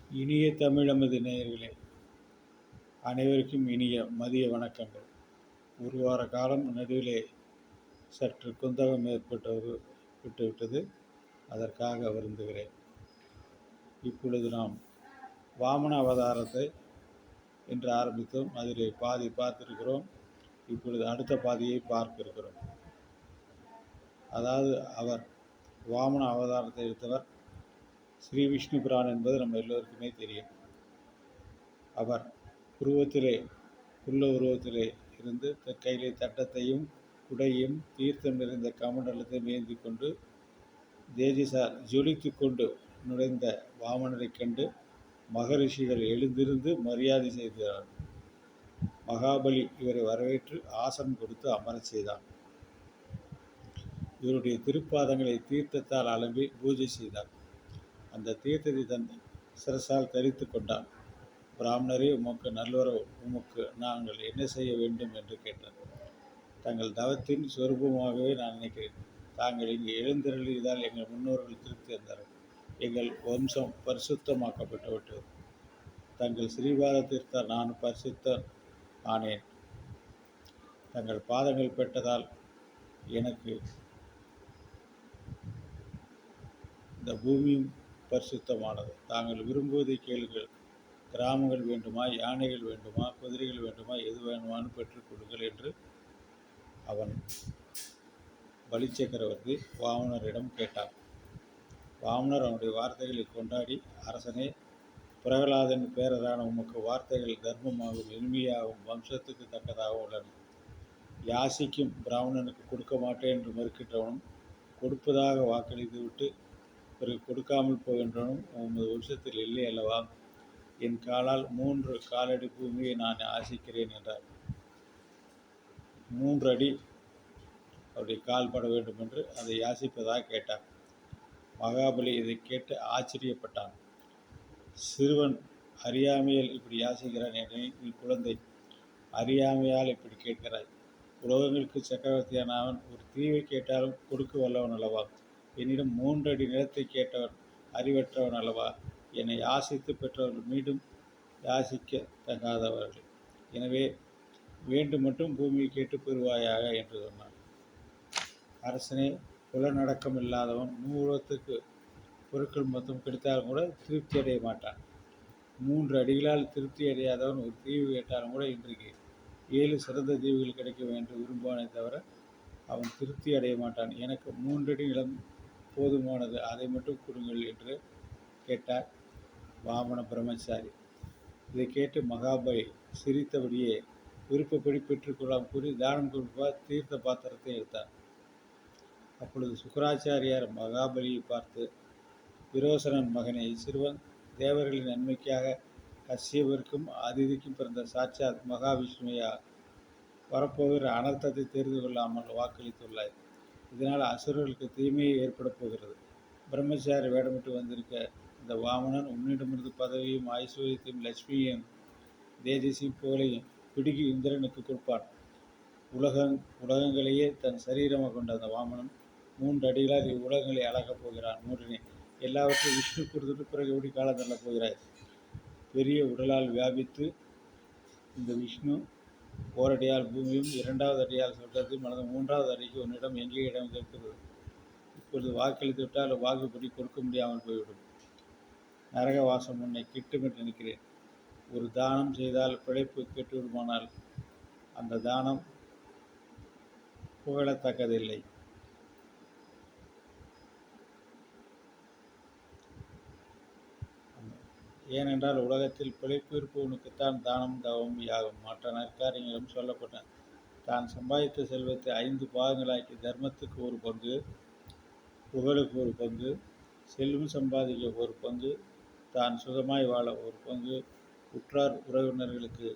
இனிய தமிழமது நேயர்களே, அனைவருக்கும் இனிய மதிய வணக்கங்கள். ஒரு வார காலம் நடுவிலே சற்று குந்தகம் விட்டுவிட்டது. அதற்காக வருந்துகிறேன். இப்பொழுது நாம் வாமன அவதாரத்தை இன்று ஆரம்பித்தோம். அதிலே பாதி பார்த்திருக்கிறோம். இப்பொழுது அடுத்த பாதியை பார்க்க இருக்கிறோம். அதாவது அவர் வாமன அவதாரத்தை எடுத்தவர் ஸ்ரீ விஷ்ணு பிரான் என்பது நம்ம எல்லோருக்குமே தெரியும். அவர் உருவத்திலே இருந்து கையிலே தட்டத்தையும் குடையும் தீர்த்தம் நிறைந்த கமண்டலத்தை மேந்தி கொண்டு தேஜசால் ஜொலித்து கொண்டு நுழைந்த வாமனரை கண்டு மகரிஷிகள் எழுந்திருந்து மரியாதை செய்தார். மகாபலி இவரை வரவேற்று ஆசனம் கொடுத்து அமரச் செய்தார். இவருடைய திருப்பாதங்களை தீர்த்தத்தால் அலம்பி பூஜை செய்தார். அந்த தீர்த்தத்தை தன் சிரசால் தரித்து கொண்டார். பிராமணரே, உமக்கு நல்லுறவு, உமக்கு நாங்கள் என்ன செய்ய வேண்டும் என்று கேட்டார். தங்கள் தவத்தின் சொரூபமாகவே நான் நினைக்கிறேன். தாங்கள் இங்கு எழுந்தருளியதால் எங்கள் முன்னோர்கள் திருப்தி அடைந்தார்கள். எங்கள் வம்சம் பரிசுத்தமாக்கப்பட்டு விட்டது. தங்கள் ஸ்ரீபாதத்திற்கால் நான் பரிசுத்தம் ஆனேன். தங்கள் பாதங்கள் பெற்றதால் எனக்கு இந்த பூமியும் பரிசுத்தமானது. தாங்கள் விரும்புவதை கேளுங்கள். கிராமங்கள் வேண்டுமா, யானைகள் வேண்டுமா, குதிரைகள் வேண்டுமா, எது வேண்டுமானு பெற்றுக் கொடுங்கள் என்று அவன் பலிச்சக்கரவர்த்தி வாமனரிடம் கேட்டான். வாமனர் அவனுடைய வார்த்தைகளை கொண்டாடி, அரசனே, பிரகலாதன் பேரரான உமக்கு வார்த்தைகள் தர்மமாகவும் இனிமையாகவும் வம்சத்துக்கு தக்கதாக உள்ளன. யாசிக்கும் பிராமணனுக்கு கொடுக்க மாட்டேன் என்று மறுக்கின்றவனும், கொடுப்பதாக வாக்களித்து விட்டு பிறகு கொடுக்காமல் போகின்றவனும் உமது வம்சத்தில் இல்லை அல்லவா? என் காலால் 3 காலடி பூமியை நான் ஆசிக்கிறேன் என்றார். 3 அடி அவருடைய கால் பட வேண்டும் என்று அதை யாசிப்பதாக கேட்டார். மகாபலி இதை கேட்டு ஆச்சரியப்பட்டான். சிறுவன் அறியாமையில் இப்படி யாசிக்கிறான் என நீ குழந்தை, அறியாமையால் இப்படி கேட்கிறாய். உலகங்களுக்கு சக்கரவர்த்தியான அவன் ஒரு தீவை கேட்டாலும் கொடுக்க வல்லவன் அல்லவா? என்னிடம் 3 அடி நிலத்தை கேட்டவன் அறிவற்றவன் அல்லவா? என்னை யாசித்து பெற்றவர்கள் மீண்டும் யாசிக்க தகாதவர்கள். எனவே வேண்டும் மட்டும் பூமியை கேட்டு பெறுவாயாக என்று சொன்னான். அரசனே, புலநடக்கம் இல்லாதவன் 3 பொருட்கள் மொத்தம் கிடைத்தாலும் கூட திருப்தி அடைய மாட்டான். 3 அடிகளால் திருப்தி அடையாதவன் ஒரு தீவு கேட்டாலும் கூட இன்றைக்கு 7 சிறந்த தீவுகள் கிடைக்கும் என்று விரும்புவானே தவிர அவன் திருப்தி அடைய மாட்டான். எனக்கு 3 அடி நிலம் போதுமானது, அதை மட்டும் கொடுங்கள் என்று கேட்டார் வாமன பிரம்மச்சாரி. இதை கேட்டு மகாபலி சிரித்தபடியே விருப்பப்படி பெற்றுக்கொள்ளாம் கூறி தானம் கொடுப்பார் தீர்த்த பாத்திரத்தை எடுத்தார். அப்பொழுது சுக்கராச்சாரியார் மகாபலியை பார்த்து, விரோசனன் மகனை, சிறுவன் தேவர்களின் நன்மைக்காக கஷ்யபருக்கும் அதிதிக்கும் பிறந்த சாட்சாத் மகாவிஷ்ணுவையா வரப்போகிற அனர்த்தத்தை தெரிந்து கொள்ளாமல் வாக்களித்துள்ளாய். இதனால் அசுரர்களுக்கு தீமையை ஏற்பட போகிறது. பிரம்மச்சாரி வேடமிட்டு வந்திருக்க இந்த வாமனன் உன்னிடமிருந்து பதவியும் ஐஸ்வர்யத்தையும் லட்சுமியையும் தேஜஸையும் புகழையும் பிடுங்கி இந்திரனுக்கு கொடுப்பான். உலகங்களையே தன் சரீரமாக கொண்ட அந்த வாமனன் 3 அடிகளால் இவ்வுலகங்களை அளக்கப் போகிறான். 3 எல்லாவற்றையும் விஷ்ணு கொடுத்துட்டு பிறகு எப்படி காலம் தள்ளப் போகிறாய்? பெரிய உடலால் வியாபித்து இந்த விஷ்ணு ஓரடியால் பூமியும் 2வது அடியால் சொர்க்கத்தையும் அல்லது 3வது அடிக்கு உன்னிடம் எங்கே இடம் இருக்கிறது? இப்பொழுது வாக்களித்து விட்டால் வாக்குப்படி கொடுக்க முடியாமல் போய்விடும். நரகவாசம் உன்னை கிட்டும் என்று நினைக்கிறேன். ஒரு தானம் செய்தால் பிழைப்பு கெட்டுவிடுமானால் அந்த தானம் புகழத்தக்கதில்லை. ஏனென்றால் உலகத்தில் பிழைப்பு இருப்பவனுக்குத்தான் தானம் தவம் யாகும் மற்ற நற்காரியங்களும் சொல்லப்பட்டன. தான் சம்பாதித்த செல்வத்தை 5 பாகங்களாக்கி தர்மத்துக்கு ஒரு பங்கு, புகழுக்கு ஒரு பங்கு, செல்வம் சம்பாதிக்க ஒரு பங்கு, தான் சுகமாய் வாழ ஒரு பங்கு, உற்றார் உறவினர்களுக்கு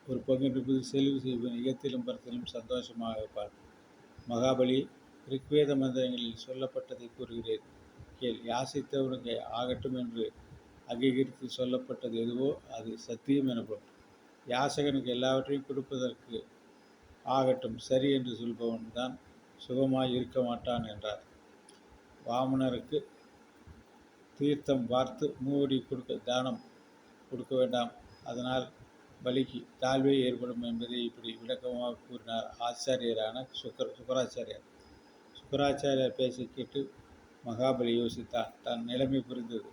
ஒரு பங்கு என்பது செல்வி செய்வன் இகத்திலும் பரத்திலும் சந்தோஷமாக இருப்பார். மகாபலி, ரிக்வேத மந்திரங்களில் சொல்லப்பட்டதை கூறுகிறேன் கேள். யாசித்தவனுக்கு ஆகட்டும் என்று அங்கீகரித்து சொல்லப்பட்டது எதுவோ அது சத்தியம் எனப்படும். யாசகனுக்கு எல்லாவற்றையும் கொடுப்பதற்கு ஆகட்டும் சரி என்று சொல்பவன் தான் சுகமாய் இருக்க மாட்டான் என்றார். வாமனருக்கு தீர்த்தம் பார்த்து மூடி தானம் கொடுக்க வேண்டாம், அதனால் பலிக்கு தாழ்வே ஏற்படும் என்பதை இப்படி விளக்கமாக கூறினார் ஆச்சாரியரான சுக்கராச்சாரியார். சுக்கராச்சாரியார் பேசி கேட்டு மகாபலி யோசித்தான். தன் நிலைமை புரிந்தது.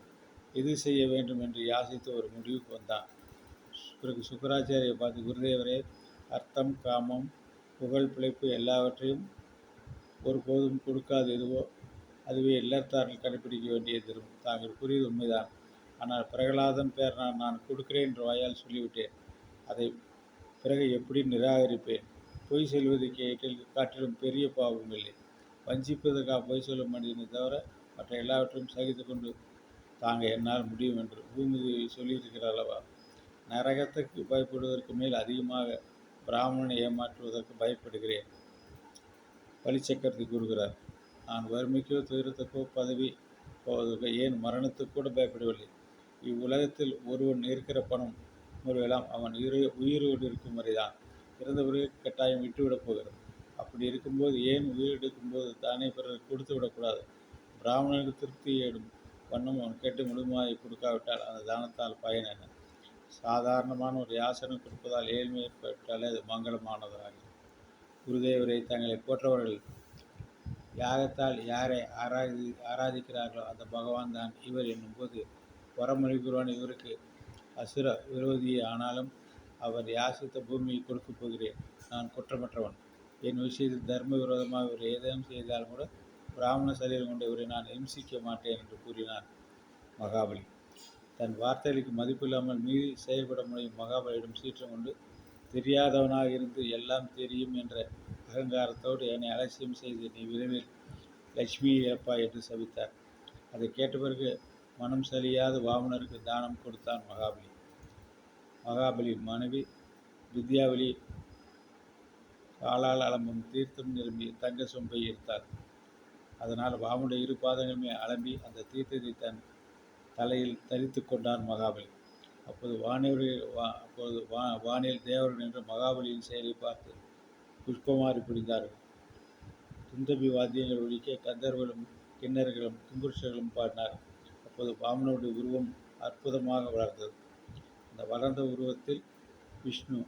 எது செய்ய வேண்டும் என்று யாசித்து ஒரு முடிவுக்கு வந்தான். பிறகு சுக்கராச்சாரியை பார்த்து, குருதேவரே, அர்த்தம், காமம், புகழ், பிழைப்பு எல்லாவற்றையும் ஒருபோதும் கொடுக்காது எதுவோ அதுவே இல்லறத்தார்கள் கடைப்பிடிக்க வேண்டியது. தாங்கள் கூறியது உண்மைதான். ஆனால் பிரகலாதன் பேர் நான் கொடுக்கிறேன் என்று வாயால் சொல்லிவிட்டேன். அதை பிறகு எப்படி நிராகரிப்பேன்? பொய் சொல்வதை காட்டிலும் பெரிய பாவம் இல்லை. வஞ்சிப்பதற்காக பொய் சொல்லும் மனிதனை தவிர மற்ற எல்லாவற்றையும் சகித்து கொண்டு தாங்க என்னால் முடியும் என்று பூமியை சொல்லியிருக்கிறார் அல்லவா? நரகத்துக்கு பயப்படுவதற்கு மேல் அதிகமாக பிராமணனை ஏமாற்றுவதற்கு பயப்படுகிறேன். பலிச்சக்கரத்தை கூறுகிறார். நான் வறுமைக்கோ துயரத்துக்கோ பதவி போவதற்கோ ஏன் மரணத்துக்கு கூட பயப்படவில்லை. இவ்வுலகத்தில் ஒருவன் இருக்கிற பணம் முறையெல்லாம் அவன் உயிரோடு இருக்கும் வரைதான். இறந்த பிறகு கட்டாயம் விட்டுவிடப் போகிறது. அப்படி இருக்கும்போது ஏன் உயிரெடுக்கும்போது தானே பிறர் கொடுத்து விடக்கூடாது? பிராமணனுக்கு திருப்தி ஏடும் வண்ணம் அவன் கேட்டு முழுமையாக கொடுக்காவிட்டால் அந்த தானத்தால் பயன் என்ன? சாதாரணமான ஒரு யாசனம் கொடுப்பதால் ஏழ்மை ஏற்பட்டாலே அது மங்களமானதாக. குருதேவரை தங்களை போற்றவர்கள் யாகத்தால் யாரை ஆராதிக்கிறார்களோ அந்த பகவான் தான் இவர் என்னும்போது வரமொழிபுரான் இவருக்கு அசுர விரோதியே ஆனாலும் அவர் யாசித்த பூமியை கொடுக்கப் போகிறேன். நான் குற்றமற்றவன். என் விஷயத்தில் தர்ம விரோதமாக இவர் ஏதேனும் செய்தால் கூட பிராமண சரீரம் கொண்ட இவரை நான் இம்சிக்க மாட்டேன் என்று கூறினார் மகாபலி. தன் வார்த்தைகளுக்கு மதிப்பில்லாமல் மீறி செயல்பட முடியும் மகாபலியிடம் சீற்றம் கொண்டு தெரியாதவனாக இருந்து எல்லாம் தெரியும் என்ற அகங்காரத்தோடு என்னை அலட்சியம் செய்து நீ விரைவில் லட்சுமியை இழப்பாய் என்று சபித்தார். அதை கேட்ட பிறகு மனம் சலியாத வாமனருக்கு தானம் கொடுத்தான் மகாபலி. மகாபலி மனைவி வித்யாவலி காலால் அலம்பும் தீர்த்தம் நிரம்பி தங்க சொம்பை எடுத்தார். அதனால் வாமனுடைய இரு பாதங்களுமே அலம்பி அந்த தீர்த்தத்தை தன் தலையில் தரித்து கொண்டான் மகாபலி. அப்போது வானில் தேவர்கள் என்று மகாபலியின் செயலை பார்த்து புஷ்பமாறி பிடிந்தார்கள். துந்தபி வாத்தியங்கள் ஒழிக்க கந்தர்களும் கிண்ணர்களும் கிம்புருஷர்களும் பாடினார். அப்போது வாமனுடைய உருவம் அற்புதமாக வளர்ந்தது. அந்த வளர்ந்த உருவத்தில் விஷ்ணு,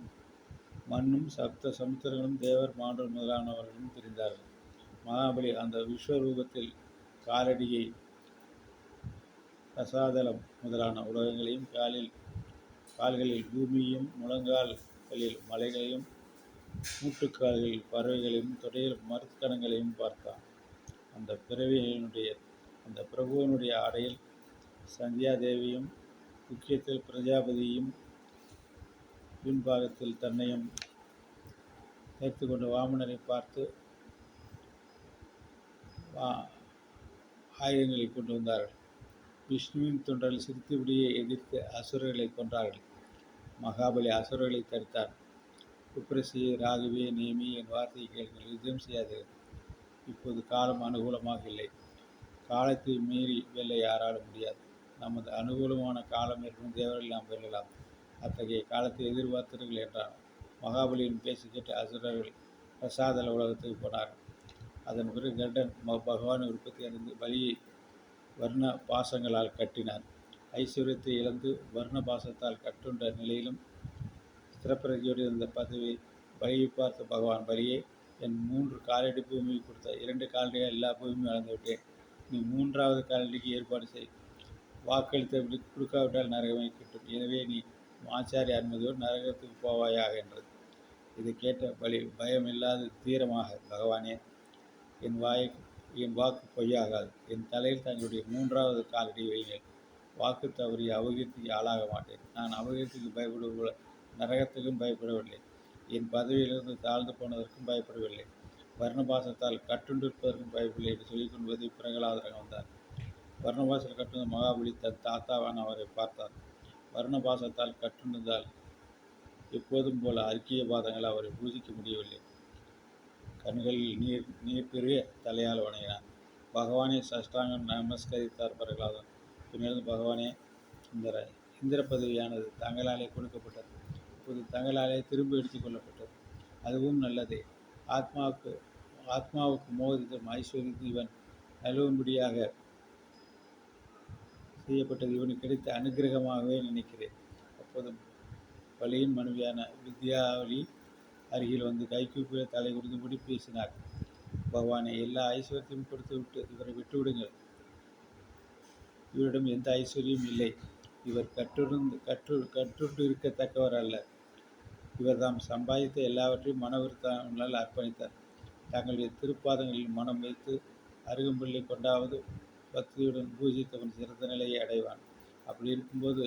மண்ணும் சப்த சமுத்திரங்களும் தேவர், மாண்டவர் முதலானவர்களும் தெரிந்தார்கள். மகாபலி அந்த விஸ்வரூபத்தில் காலடியை, ரசாதலம் முதலான உலகங்களையும், கால்களில் பூமியையும், முழங்கால்களில் மலைகளையும், மூட்டுக்கால்களில் பறவைகளையும், தொடையில் மருத்கணங்களையும் பார்த்தான். அந்த பிரபுவனுடைய ஆடையில் சந்தியாதேவியும், முக்கியத்தில் பிரஜாபதியும், பின்பாகத்தில் தன்னையும் சேர்த்து கொண்ட வாமனரை பார்த்து ஆயுதங்களை கொண்டு வந்தார்கள். விஷ்ணுவின் தொண்டர்கள் சிரித்தபடியே எதிர்த்து அசுரர்களை கொன்றார்கள். மகாபலி அசுரர்களை தடுத்தார். குப்ரசியை, ராகவே, நேமி, என் வார்த்தையை கேளுங்கள், யுத்தம் செய்யாதீர்கள். இப்போது காலம் அனுகூலமாக இல்லை. காலத்தை மீறி வெல்ல யாராலும் முடியாது. நமது அனுகூலமான காலம் இருக்கும் தேவர்கள் நாம் வெல்லலாம். அத்தகைய காலத்தை எதிர்பார்த்தீர்கள் என்றான். மகாபலியின் பேச்சு கேட்டு அசுரர்கள் பிரசாதல உலகத்துக்கு போனார்கள். அதன் பிறகு கருடன் பகவானை உற்பத்தி அடைந்து பலியை வர்ண பாசங்களால் கட்டினான். ஐஸ்வர்யத்தை இழந்து வர்ண பாசத்தால் கட்டுண்ட நிலையிலும் ஸ்திரப்பிரதியோடு இருந்த பதவியை பலியை பார்த்த பகவான், பலியே, என் 3 காலடி பூமியை கொடுத்த 2 காலடியாக எல்லா பூமியும் வளர்ந்துவிட்டேன். நீ 3வது காலடிக்கு ஏற்பாடு செய். வாக்களித்த கொடுக்காவிட்டால் நரகமே கிட்டும். எனவே நீ ஆச்சாரிய அனுமதியோடு நரகத்துக்கு போவாயாக என்றது. இதை கேட்ட பலி பயமில்லாத தீரமாக, பகவானே, என் வாக்கு பொய்யாகாது. என் தலையில் தங்களுடைய 3வது காலடி வைங்கள். வாக்கு தவறிய அபகீர்த்திக்கு ஆளாக மாட்டேன். நான் அபகீர்த்திக்கு பயப்படுவ நரகத்துக்கும் பயப்படவில்லை. என் பதவியிலிருந்து தாழ்ந்து போனதற்கும் பயப்படவில்லை. வர்ணபாசத்தால் கட்டுண்டிருப்பதற்கும் பயப்படவில்லை என்று சொல்லிக்கொண்டு பிரகலாதரன் வந்தார். வர்ணபாசத்தில் கட்டுண்ட மகாபலி தன் தாத்தாவான் அவரை பார்த்தார். வர்ணபாசத்தால் கட்டுண்டிருந்தால் எப்போதும் போல அர்க்கிய பாதங்கள் அவரை பூஜிக்க முடியவில்லை. கண்களில் நீர் பெருக தலையால் வணங்கினார். பகவானை சஷ்டாங்கம் நமஸ்கரித்தார் பிரகலாதன். பின்னர், பகவானே, இந்திர பதவியானது தங்களாலே கொடுக்கப்பட்டது. இப்போது தங்களாலே திரும்ப எடுத்துக்கொள்ளப்பட்டது. அதுவும் நல்லதே. ஆத்மாவுக்கு மோதித்தம் ஐஸ்வர்யத்து இவன் நழுவும்படியாக செய்யப்பட்டது இவனுக்கு கிடைத்த அனுக்கிரகமாகவே நினைக்கிறேன். அப்போது பலியின் மனைவியான வித்யாவளி அருகில் வந்து கைகூப்பி தலை குனிந்தபடி பேசினார். பகவானே, எல்லா ஐஸ்வர்யத்தையும் கொடுத்து விட்டு இவரை விட்டுவிடுங்கள். இவரிடம் எந்த ஐஸ்வர்யம் இல்லை. இவர் கற்றுண்டு இருக்கத்தக்கவர் அல்ல. இவர் தாம் சம்பாதித்த எல்லாவற்றையும் மனவிருத்தாமல் அர்ப்பணித்தார். தங்களுடைய திருப்பாதங்களில் மனம் வைத்து அருகம்பிள்ளை கொண்டாவது பக்தியுடன் பூஜித்தவன் சிறந்த நிலையை அடைவான். அப்படி இருக்கும்போது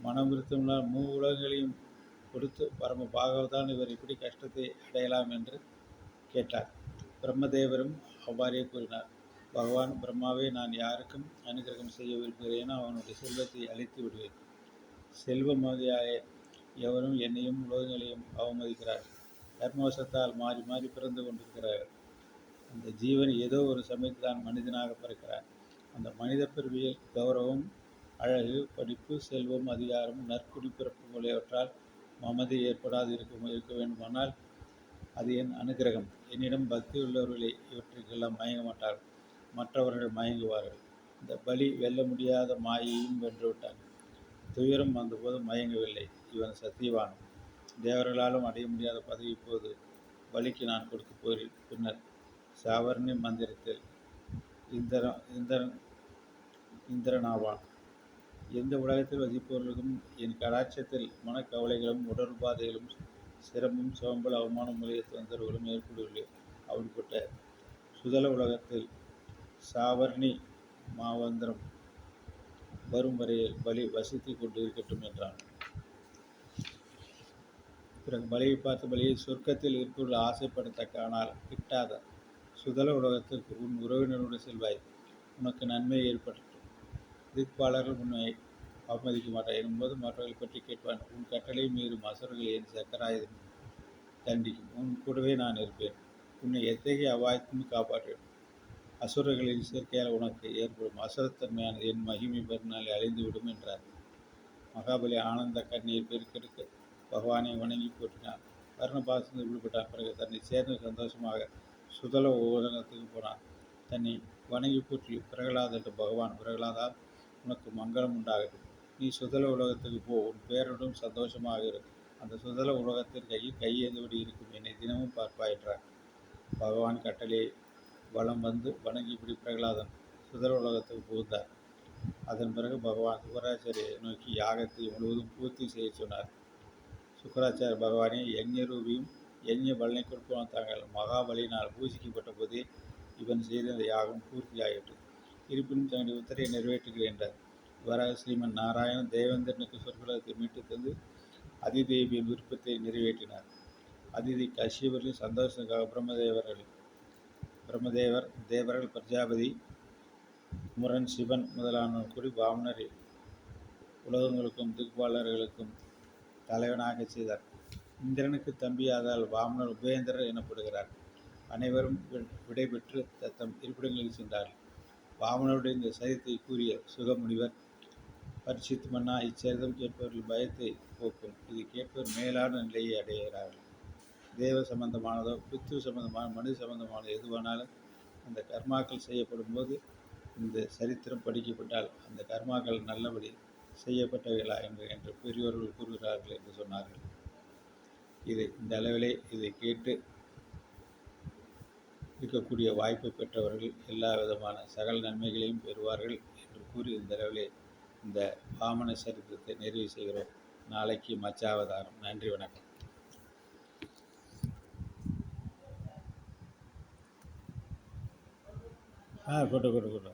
மனம் விருத்தமில்லால் உலகங்களையும் கொடுத்து பரம பாகவதான் இவர் இப்படி கஷ்டத்தை அடையலாம் என்று கேட்டார். பிரம்மதேவரும் அவ்வாறே கூறினார். பகவான் பிரம்மாவே, நான் யாருக்கும் அனுகிரகம் செய்ய விரும்புகிறேனோ அவனுடைய செல்வத்தை அழித்து விடுவேன். செல்வமதியாலே எவரும் என்னையும் உலகங்களையும் அவமதிக்கிறார்கள். கர்மவசத்தால் மாறி மாறி பிறந்து கொண்டிருக்கிறார்கள். அந்த ஜீவன் ஏதோ ஒரு சமயத்தில் தான் மனிதனாக பிறக்கிறான். அந்த மனித பிறவியில் கௌரவம், அழகு, படிப்பு, செல்வம், அதிகாரம், நற்குடி பிறப்பு போலியவற்றால் மமதை ஏற்படாது இருக்க வேண்டுமானால் அது என் அனுகிரகம். என்னிடம் பக்தி உள்ளவர்களே இவற்றுக்கெல்லாம் மயங்க மாட்டார்கள். மற்றவர்கள் மயங்குவார்கள். இந்த பலி வெல்ல முடியாத மாயையும் வென்றுவிட்டான். துயரம் வந்தபோது மயங்கவில்லை. இவன் சத்தியவான். தேவர்களாலும் அடைய முடியாத பதவி இப்போது பலிக்கு நான் கொடுத்து போய் பின்னர் சாவர்ணி மந்திரத்தில் இந்திரனாவான். எந்த உலகத்தில் வசிப்பவர்களுக்கும் என் கடாட்சத்தில் மனக்கவலைகளும் உடற்பாதைகளும் சிரமம், சோம்பல், அவமானம் முதலிய தொந்தரவுகளும் ஏற்படவில்லை. அப்படிப்பட்ட சுதல உலகத்தில் சாவர்ணி மாவந்திரம் வரும் வரையில் பலி வசித்து கொண்டு இருக்கட்டும் என்றான். பிறகு பலியை பார்த்து பலியை சொர்க்கத்தில் இருப்பவர்கள் ஆசைப்படத்தக்க ஆனால் கிட்டாத சுதல உலகத்திற்கு உன் உறவினருடன் செல்வாய். உனக்கு நன்மை ஏற்பட்டது. திக்பாலர்கள் உன்னை அவமதிக்க மாட்டார் எனும்போது மற்றவர்கள் பற்றி கேட்பான். உன் கட்டளை மீறும் அசுரர்கள் என் சக்கராயுதம் தண்டிக்கும். உன் கூடவே நான் இருப்பேன். உன்னை எத்தகைய அபாயத்தையும் காப்பாற்றுவேன். அசுரர்களின் சேர்க்கையால் உனக்கு ஏற்படும் அசுரத்தன்மையானது என் மகிமை பெருநாளை அழிந்துவிடும் என்றார். மகாபலி ஆனந்த கண்ணீர் பெருக்கெடுக்க பகவானை வணங்கி போற்றினார். வர்ணபாசத்தில் விடுபட்டார். பிறகு தன்னை சேர்ந்து சந்தோஷமாக சுதல உலகத்துக்கு போனார். தன்னை வணங்கி போற்றி பிரகலாத என்று பகவான், பிரகலாதா, உனக்கு மங்களம் உண்டாகட்டும். நீ சுதல உலகத்துக்கு போ. உன் பேருடன் சந்தோஷமாக இரு. அந்த சுதல உலகத்தின் கையில் கையேந்தபடி இருக்கும் என்னை தினமும் பார்ப்பாய் என்றார். பகவான் கட்டளையை வலம் வந்து வணங்கிப்படி பிரகலாதன் சுதல உலகத்துக்கு புகுந்தார். அதன் பிறகு பகவான் சுக்கராச்சாரியை நோக்கி யாகத்தை முழுவதும் பூர்த்தி செய்ய சொன்னார். சுக்கராச்சாரிய பகவானே, யஞ்ஞ ரூபியும் யஞ்ஞ பலனை கொடுப்பவன் தாங்கள் மகாபலியினால் பூஜிக்கப்பட்ட போதே இவன் செய்த இந்த யாகம் பூர்த்தியாகிவிட்டது. இருப்பினும் தன்னுடைய உத்தரையை நிறைவேற்றுகிறேன் என்றார். இவ்வாறாக ஸ்ரீமன் நாராயணன் தேவேந்திரனுக்கு சொற்களத்தை மீட்டு தந்து அதிதேவியின் விருப்பத்தை நிறைவேற்றினார். அதிதி கஷ்யபரின் சந்தோஷத்துக்காக தேவர்கள், பிரஜாபதி, முரன், சிவன் முதலானோர் கூடி வாமனரை உலகங்களுக்கும் திக்பாலர்களுக்கும் தலைவனாக செய்தார். இந்திரனுக்கு தம்பியாதால் வாமனர் உபேந்திரர் எனப்படுகிறார். அனைவரும் விடைபெற்று தத்தம் இருப்பிடங்களில் சென்றார்கள். வாமனருடைய இந்த சரித்தை கூறிய சுகமுனிவர், பரிசித்து மன்னா, இச்சரிதம் கேட்பவர்கள் பயத்தை போக்கும். இது கேட்பவர் மேலான நிலையை அடைகிறார்கள். தேவ சம்பந்தமானதோ பித்ரு சம்பந்தமான மனித சம்பந்தமானதோ எதுவானாலும் அந்த கர்மாக்கள் செய்யப்படும் போது இந்த சரித்திரம் படிக்கப்பட்டால் அந்த கர்மாக்கள் நல்லபடி செய்யப்பட்டவைகளா என்று பெரியோர்கள் கூறுகிறார்கள் என்று சொன்னார்கள். இந்த அளவிலே இதை கேட்டு இருக்கக்கூடிய வாய்ப்பை பெற்றவர்கள் எல்லா விதமான சகல நன்மைகளையும் பெறுவார்கள் என்று கூறி இந்த அளவிலே இந்த வாமன சரித்திரத்தை நிறைவு செய்கிறோம். நாளைக்கு மச்சாவதாரம். நன்றி, வணக்கம். கொண்டு